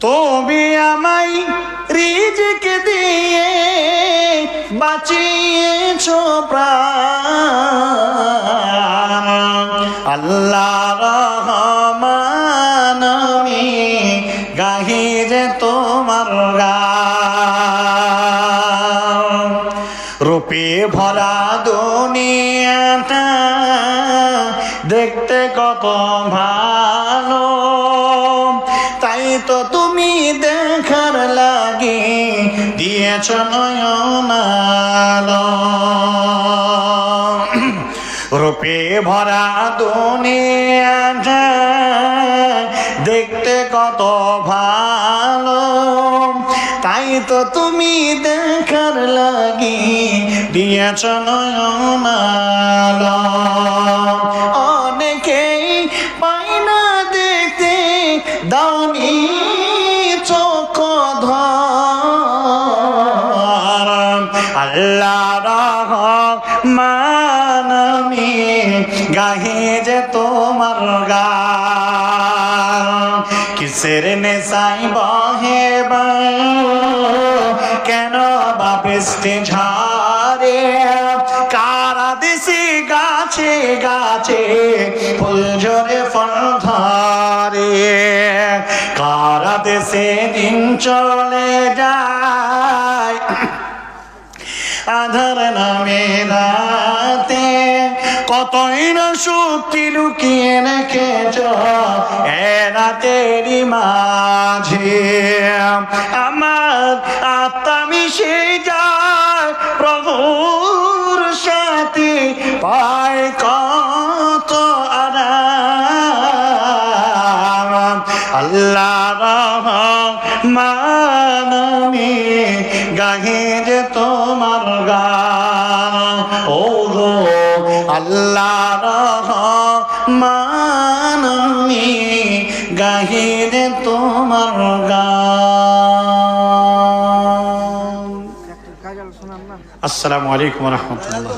তুমি আমায় রিজিক দিয়ে বাঁচিয়েছো প্রাণ। আল্লাহ রহমান আমি গাহি যে তোমার গান। রূপে ভরা দুনিয়াটা দেখতে কত ভালো, তাই তো তুমি দেখার লাগি দিয়েছ নয়নালো। রূপে ভরা দুনিয়াটা দেখতে কত ভালো, তাই তো তুমি দেখার লাগি দিয়েছ নয়নালো। অনেকেই পাই না দেখতে দাওনি চোখ ধর। আল্লাহ রহমান আমি গাহি যে তোমার গান। কিসের নেশাই বহে কেন বা বৃষ্টি ঝরে, কারা দিছি গাছে গাছে ফুল ঝরে ফল ধরে, কারা দেশে দিন চলে যায় আধার নামে রাতে, কতই না শক্তি লুকিয়ে রেখেছ এ রাতেরই মাঝে। আমার আত্মা মিশে যায় প্রভুর সাথে, পায় কত আরাম। আল্লাহ রহমান আমি গাহি যে তোমার গান। ও গো আল্লাহ রহমান আমি গাহি যে তোমার গান। আসসালামু আলাইকুম ওয়া রাহমাতুল্লাহ।